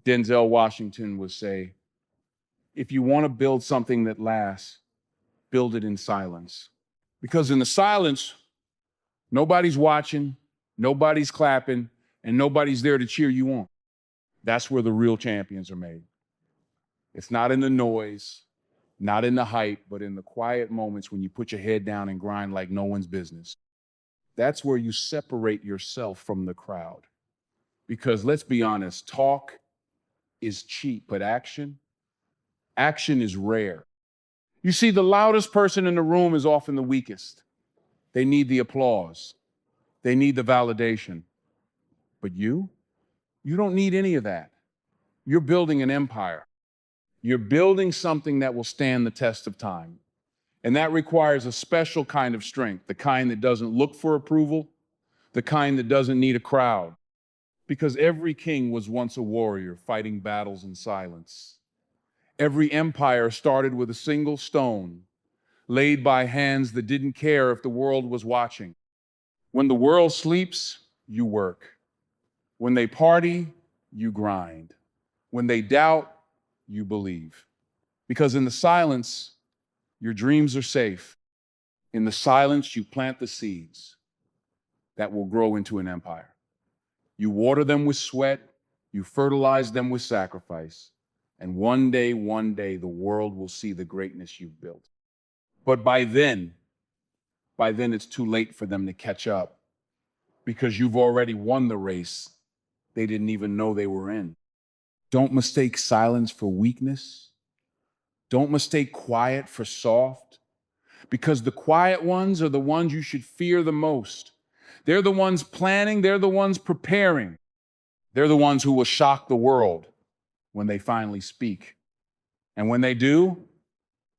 Denzel Washington would say, if you want to build something that lasts, build it in silence. Because in the silence, nobody's watching, nobody's clapping, and nobody's there to cheer you on. That's where the real champions are made. It's not in the noise, not in the hype, but in the quiet moments when you put your head down and grind like no one's business. That's where you separate yourself from the crowd. Because let's be honest, talk is cheap, but action is rare. You see, the loudest person in the room is often the weakest. They need the applause. They need the validation. But you don't need any of that. You're building an empire. You're building something that will stand the test of time. And that requires a special kind of strength, the kind that doesn't look for approval, the kind that doesn't need a crowd. Because every king was once a warrior fighting battles in silence. Every empire started with a single stone, laid by hands that didn't care if the world was watching. When the world sleeps, you work. When they party, you grind. When they doubt, you believe. Because in the silence, your dreams are safe. In the silence, you plant the seeds that will grow into an empire. You water them with sweat, you fertilize them with sacrifice, and one day, the world will see the greatness you've built. But by then it's too late for them to catch up because you've already won the race they didn't even know they were in. Don't mistake silence for weakness. Don't mistake quiet for soft, because the quiet ones are the ones you should fear the most. They're the ones planning, they're the ones preparing. They're the ones who will shock the world when they finally speak. And when they do,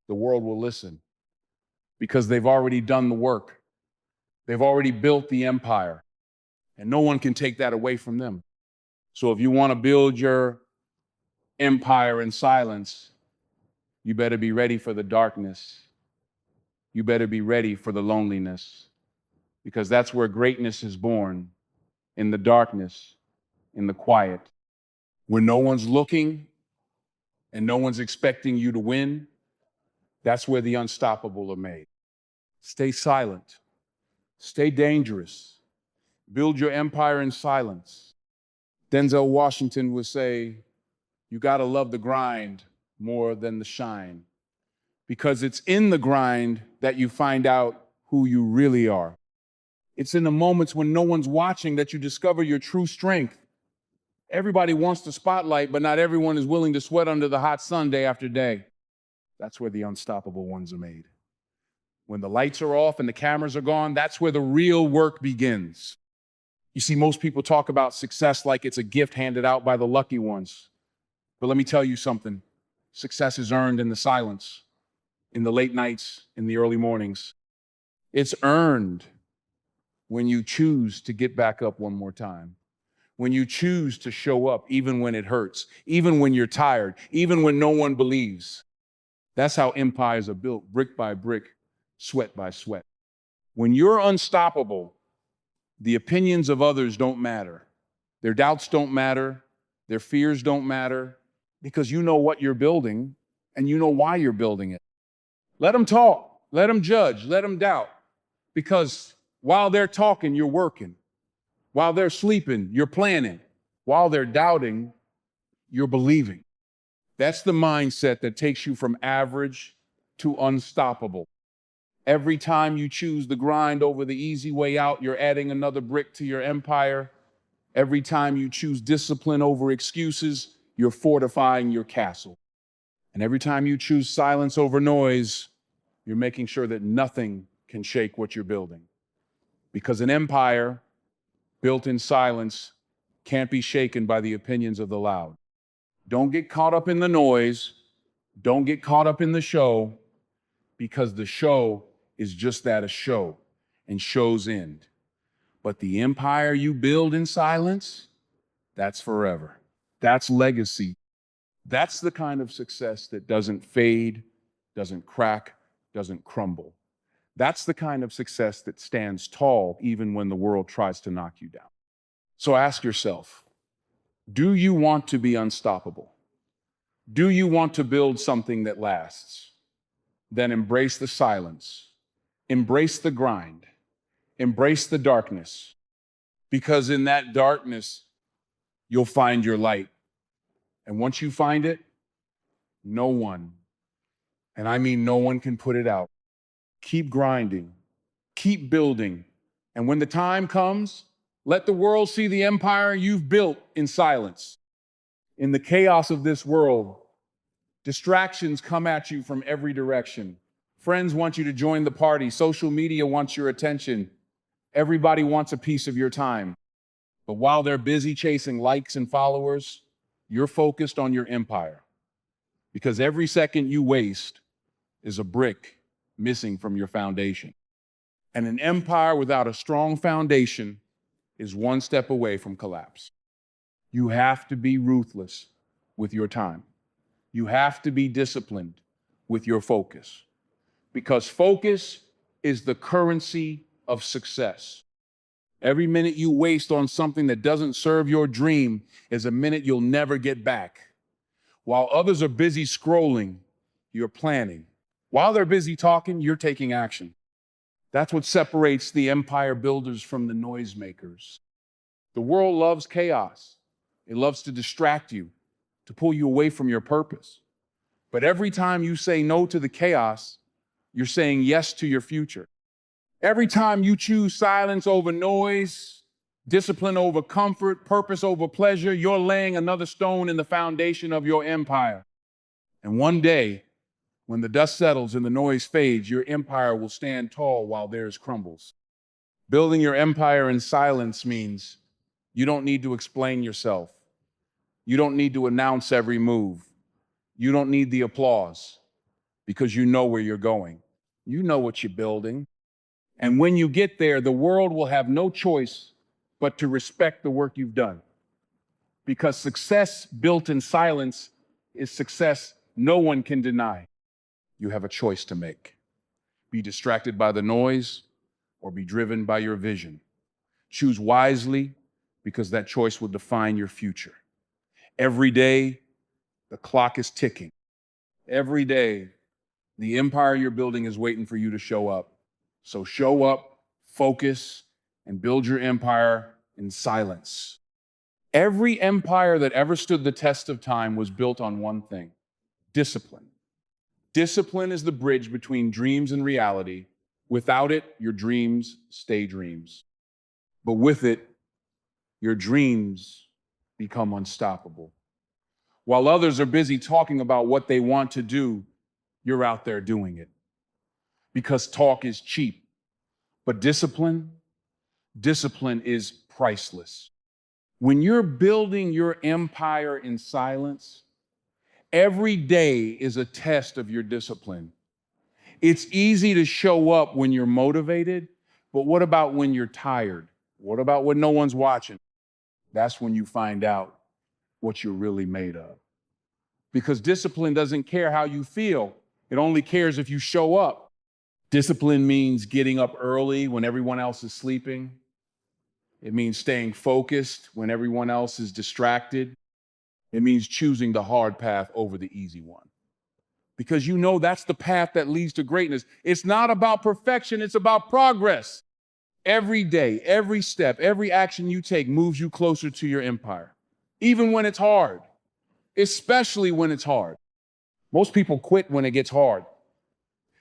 the world will listen because they've already done the work. They've already built the empire, and no one can take that away from them. So if you want to build your empire in silence, you better be ready for the darkness. You better be ready for the loneliness, because that's where greatness is born, in the darkness, in the quiet. When no one's looking and no one's expecting you to win, that's where the unstoppable are made. Stay silent. Stay dangerous. Build your empire in silence. Denzel Washington would say, you gotta love the grind more than the shine, because it's in the grind that you find out who you really are. It's in the moments when no one's watching that you discover your true strength. Everybody wants the spotlight, but not everyone is willing to sweat under the hot sun day after day. That's where the unstoppable ones are made. When the lights are off and the cameras are gone, that's where the real work begins. You see, most people talk about success like it's a gift handed out by the lucky ones. But let me tell you something. Success is earned in the silence, in the late nights, in the early mornings. It's earned when you choose to get back up one more time. When you choose to show up even when it hurts, even when you're tired, even when no one believes. That's how empires are built, brick by brick, sweat by sweat. When you're unstoppable, the opinions of others don't matter. Their doubts don't matter. Their fears don't matter, because you know what you're building and you know why you're building it. Let them talk, let them judge, let them doubt, because while they're talking, you're working. While they're sleeping, you're planning. While they're doubting, you're believing. That's the mindset that takes you from average to unstoppable. Every time you choose the grind over the easy way out, you're adding another brick to your empire. Every time you choose discipline over excuses, you're fortifying your castle. And every time you choose silence over noise, you're making sure that nothing can shake what you're building. Because an empire built in silence can't be shaken by the opinions of the loud. Don't get caught up in the noise. Don't get caught up in the show, because the show is just that, a show, and shows end. But the empire you build in silence, that's forever. That's legacy. That's the kind of success that doesn't fade, doesn't crack, doesn't crumble. That's the kind of success that stands tall even when the world tries to knock you down. So ask yourself, Do you want to be unstoppable? Do you want to build something that lasts? Then embrace the silence, embrace the grind, embrace the darkness, because in that darkness, you'll find your light. And once you find it, no one, and I mean no one, can put it out. Keep grinding, keep building. And when the time comes, let the world see the empire you've built in silence. In the chaos of this world, distractions come at you from every direction. Friends want you to join the party. Social media wants your attention. Everybody wants a piece of your time. But while they're busy chasing likes and followers, you're focused on your empire. Because every second you waste is a brick missing from your foundation. And an empire without a strong foundation is one step away from collapse. You have to be ruthless with your time. You have to be disciplined with your focus, because focus is the currency of success. Every minute you waste on something that doesn't serve your dream is a minute you'll never get back. While others are busy scrolling, you're planning. While they're busy talking, you're taking action. That's what separates the empire builders from the noisemakers. The world loves chaos. It loves to distract you, to pull you away from your purpose. But every time you say no to the chaos, you're saying yes to your future. Every time you choose silence over noise, discipline over comfort, purpose over pleasure, you're laying another stone in the foundation of your empire. And one day, when the dust settles and the noise fades, your empire will stand tall while theirs crumbles. Building your empire in silence means you don't need to explain yourself. You don't need to announce every move. You don't need the applause, because you know where you're going. You know what you're building. And when you get there, the world will have no choice but to respect the work you've done. Because success built in silence is success no one can deny. You have a choice to make. Be distracted by the noise or be driven by your vision. Choose wisely, because that choice will define your future. Every day, the clock is ticking. Every day, the empire you're building is waiting for you to show up. So show up, focus, and build your empire in silence. Every empire that ever stood the test of time was built on one thing: discipline. Discipline is the bridge between dreams and reality. Without it, your dreams stay dreams. But with it, your dreams become unstoppable. While others are busy talking about what they want to do, you're out there doing it. Because talk is cheap, but discipline is priceless. When you're building your empire in silence, every day is a test of your discipline. It's easy to show up when you're motivated, but what about when you're tired? What about when no one's watching? That's when you find out what you're really made of. Because discipline doesn't care how you feel. It only cares if you show up. Discipline means getting up early when everyone else is sleeping. It means staying focused when everyone else is distracted. It means choosing the hard path over the easy one. Because you know that's the path that leads to greatness. It's not about perfection, it's about progress. Every day, every step, every action you take moves you closer to your empire, even when it's hard, especially when it's hard. Most people quit when it gets hard.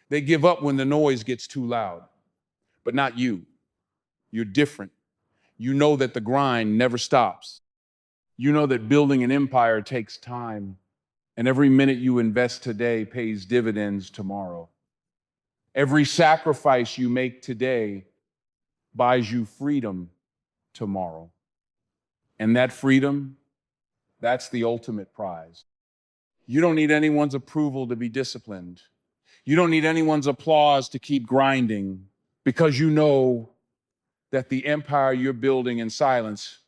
They give up when the noise gets too loud. But not you. You're different. You know that the grind never stops. You know that building an empire takes time, and every minute you invest today pays dividends tomorrow. Every sacrifice you make today buys you freedom tomorrow. And that freedom, that's the ultimate prize. You don't need anyone's approval to be disciplined. You don't need anyone's applause to keep grinding, because you know that the empire you're building in silence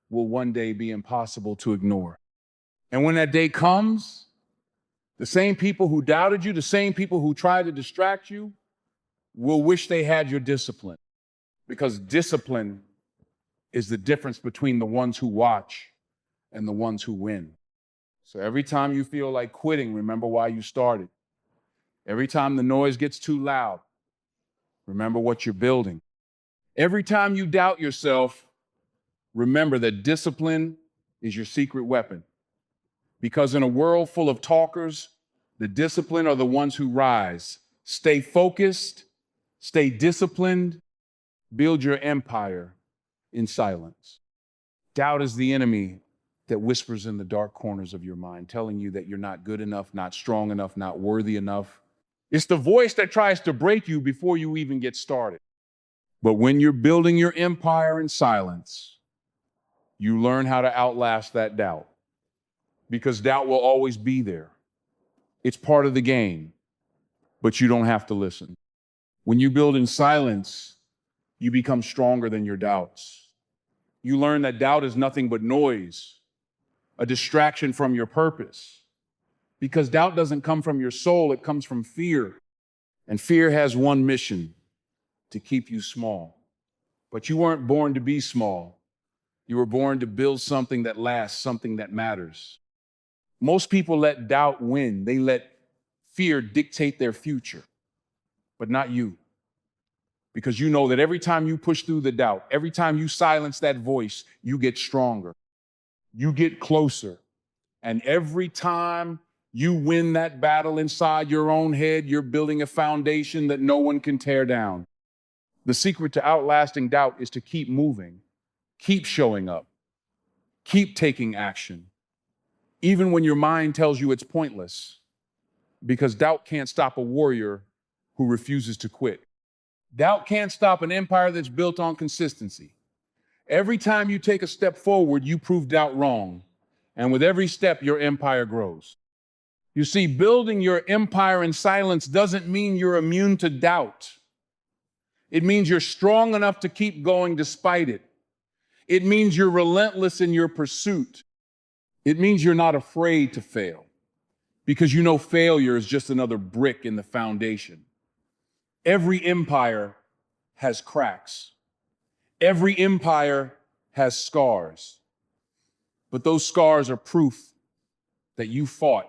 will one day be impossible to ignore. And when that day comes, the same people who doubted you, the same people who tried to distract you, will wish they had your discipline. Because discipline is the difference between the ones who watch and the ones who win. So every time you feel like quitting, remember why you started. Every time the noise gets too loud, remember what you're building. Every time you doubt yourself, remember that discipline is your secret weapon. Because in a world full of talkers, the disciplined are the ones who rise. Stay focused, stay disciplined, build your empire in silence. Doubt is the enemy that whispers in the dark corners of your mind, telling you that you're not good enough, not strong enough, not worthy enough. It's the voice that tries to break you before you even get started. But when you're building your empire in silence, you learn how to outlast that doubt. Because doubt will always be there. It's part of the game, but you don't have to listen. When you build in silence, you become stronger than your doubts. You learn that doubt is nothing but noise, a distraction from your purpose. Because doubt doesn't come from your soul, it comes from fear. And fear has one mission: to keep you small. But you weren't born to be small. You were born to build something that lasts, something that matters. Most people let doubt win. They let fear dictate their future, but not you. Because you know that every time you push through the doubt, every time you silence that voice, you get stronger, you get closer. And every time you win that battle inside your own head, you're building a foundation that no one can tear down. The secret to outlasting doubt is to keep moving, keep showing up, keep taking action, even when your mind tells you it's pointless, because doubt can't stop a warrior who refuses to quit. Doubt can't stop an empire that's built on consistency. Every time you take a step forward, you prove doubt wrong. And with every step, your empire grows. You see, building your empire in silence doesn't mean you're immune to doubt. It means you're strong enough to keep going despite it. It means you're relentless in your pursuit. It means you're not afraid to fail, because you know failure is just another brick in the foundation. Every empire has cracks. Every empire has scars. But those scars are proof that you fought,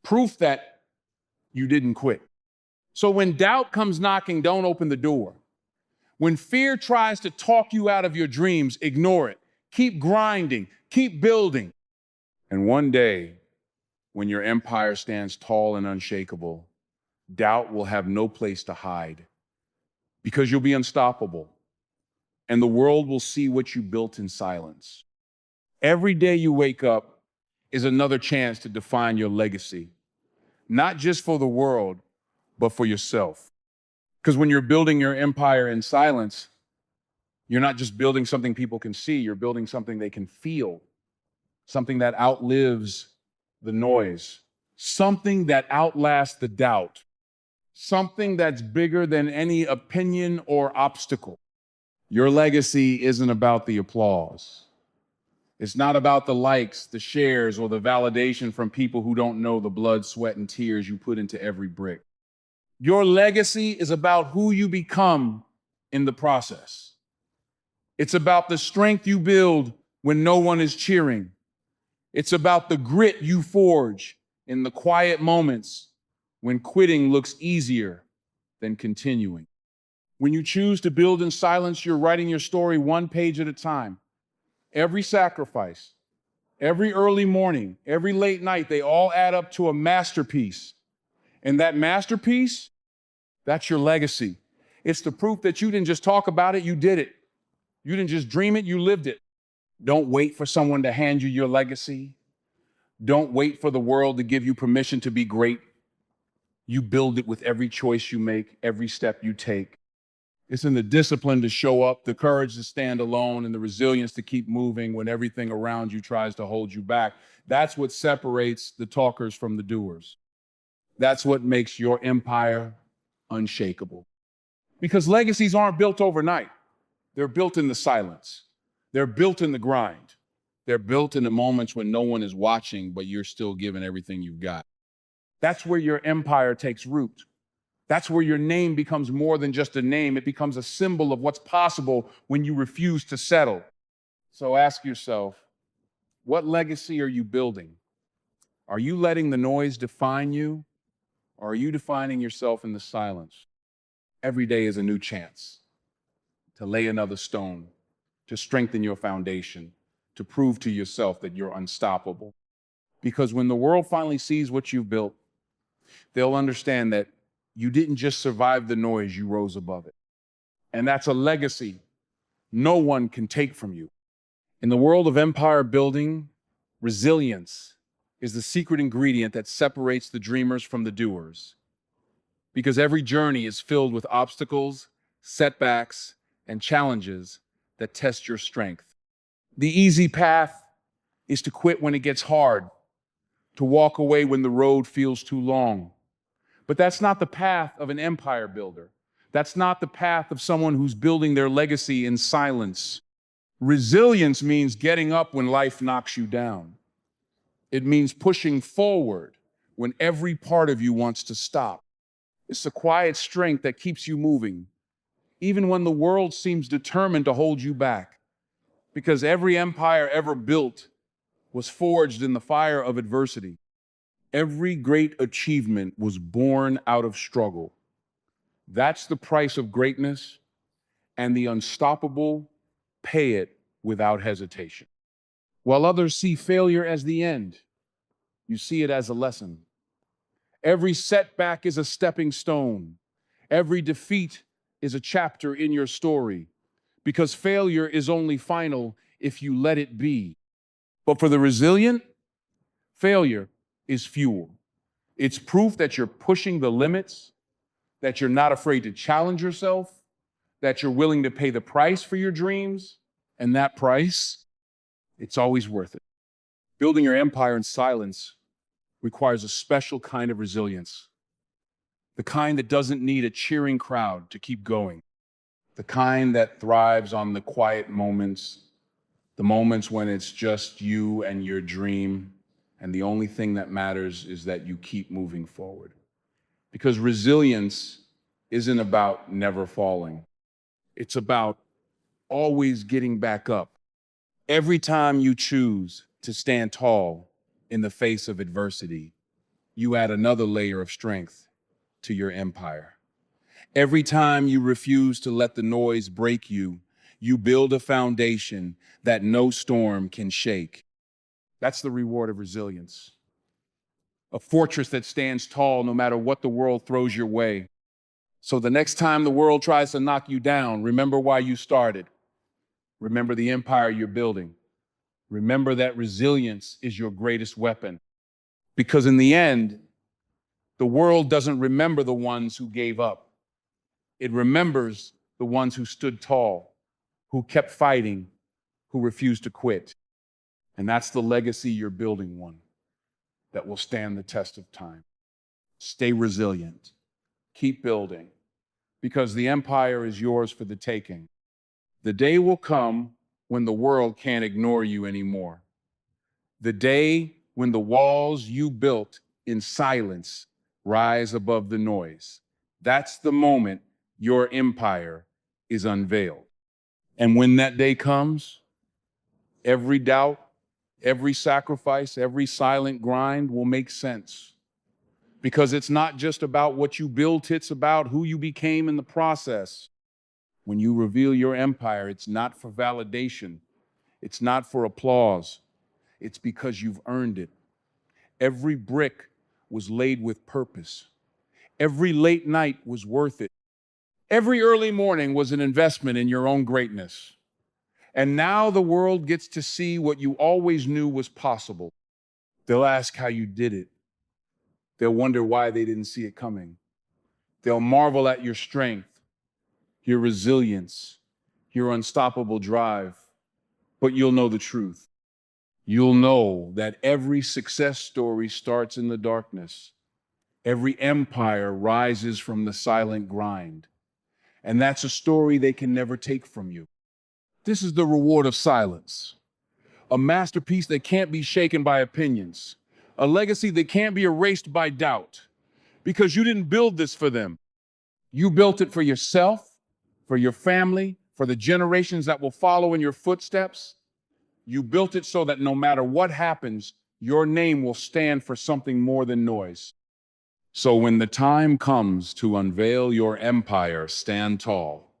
proof that you didn't quit. So when doubt comes knocking, don't open the door. When fear tries to talk you out of your dreams, ignore it. Keep grinding, keep building. And one day, when your empire stands tall and unshakable, doubt will have no place to hide, because you'll be unstoppable, and the world will see what you built in silence. Every day you wake up is another chance to define your legacy, not just for the world, but for yourself. Because when you're building your empire in silence, you're not just building something people can see, you're building something they can feel, something that outlives the noise, something that outlasts the doubt, something that's bigger than any opinion or obstacle. Your legacy isn't about the applause. It's not about the likes, the shares, or the validation from people who don't know the blood, sweat, and tears you put into every brick. Your legacy is about who you become in the process. It's about the strength you build when no one is cheering. It's about the grit you forge in the quiet moments when quitting looks easier than continuing. When you choose to build in silence, you're writing your story one page at a time. Every sacrifice, every early morning, every late night, they all add up to a masterpiece. And that masterpiece, that's your legacy. It's the proof that you didn't just talk about it, you did it. You didn't just dream it, you lived it. Don't wait for someone to hand you your legacy. Don't wait for the world to give you permission to be great. You build it with every choice you make, every step you take. It's in the discipline to show up, the courage to stand alone, and the resilience to keep moving when everything around you tries to hold you back. That's what separates the talkers from the doers. That's what makes your empire unshakable. Because legacies aren't built overnight. They're built in the silence. They're built in the grind. They're built in the moments when no one is watching, but you're still giving everything you've got. That's where your empire takes root. That's where your name becomes more than just a name. It becomes a symbol of what's possible when you refuse to settle. So ask yourself, What legacy are you building? Are you letting the noise define you, or are you defining yourself in the silence? Every day is a new chance to lay another stone, to strengthen your foundation, to prove to yourself that you're unstoppable. Because when the world finally sees what you've built, they'll understand that you didn't just survive the noise, you rose above it. And that's a legacy no one can take from you. In the world of empire building, resilience is the secret ingredient that separates the dreamers from the doers. Because every journey is filled with obstacles, setbacks, and challenges that test your strength. The easy path is to quit when it gets hard, to walk away when the road feels too long. But that's not the path of an empire builder. That's not the path of someone who's building their legacy in silence. Resilience means getting up when life knocks you down. It means pushing forward when every part of you wants to stop. It's the quiet strength that keeps you moving, even when the world seems determined to hold you back. Because every empire ever built was forged in the fire of adversity. Every great achievement was born out of struggle. That's the price of greatness, and the unstoppable pay it without hesitation. While others see failure as the end, you see it as a lesson. Every setback is a stepping stone. Every defeat is a chapter in your story, because failure is only final if you let it be. But for the resilient, failure is fuel. It's proof that you're pushing the limits, that you're not afraid to challenge yourself, that you're willing to pay the price for your dreams, and that price, it's always worth it. Building your empire in silence requires a special kind of resilience, the kind that doesn't need a cheering crowd to keep going, the kind that thrives on the quiet moments, the moments when it's just you and your dream, and the only thing that matters is that you keep moving forward. Because resilience isn't about never falling. It's about always getting back up. Every time you choose to stand tall in the face of adversity, you add another layer of strength to your empire. Every time you refuse to let the noise break you, you build a foundation that no storm can shake. That's the reward of resilience. A fortress that stands tall no matter what the world throws your way. So the next time the world tries to knock you down, remember why you started. Remember the empire you're building. Remember that resilience is your greatest weapon. Because in the end, the world doesn't remember the ones who gave up. It remembers the ones who stood tall, who kept fighting, who refused to quit. And that's the legacy you're building, one that will stand the test of time. Stay resilient. Keep building, because the empire is yours for the taking. The day will come when the world can't ignore you anymore. The day when the walls you built in silence rise above the noise. That's the moment your empire is unveiled. And when that day comes, every doubt, every sacrifice, every silent grind will make sense. Because it's not just about what you built, it's about who you became in the process. When you reveal your empire, it's not for validation. It's not for applause. It's because you've earned it. Every brick was laid with purpose. Every late night was worth it. Every early morning was an investment in your own greatness. And now the world gets to see what you always knew was possible. They'll ask how you did it. They'll wonder why they didn't see it coming. They'll marvel at your strength, your resilience, your unstoppable drive. But you'll know the truth. You'll know that every success story starts in the darkness. Every empire rises from the silent grind. And that's a story they can never take from you. This is the reward of silence. A masterpiece that can't be shaken by opinions. A legacy that can't be erased by doubt. Because you didn't build this for them. You built it for yourself, for your family, for the generations that will follow in your footsteps. You built it so that no matter what happens, your name will stand for something more than noise. So when the time comes to unveil your empire, stand tall.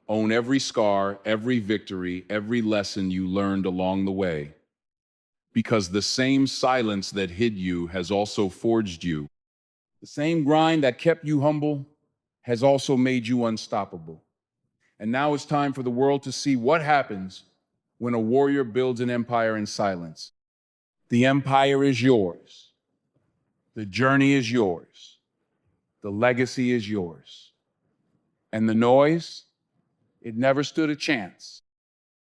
Own every scar, every victory, every lesson you learned along the way. Because the same silence that hid you has also forged you. The same grind that kept you humble has also made you unstoppable. And now it's time for the world to see what happens when a warrior builds an empire in silence. The empire is yours. The journey is yours. The legacy is yours. And the noise, it never stood a chance.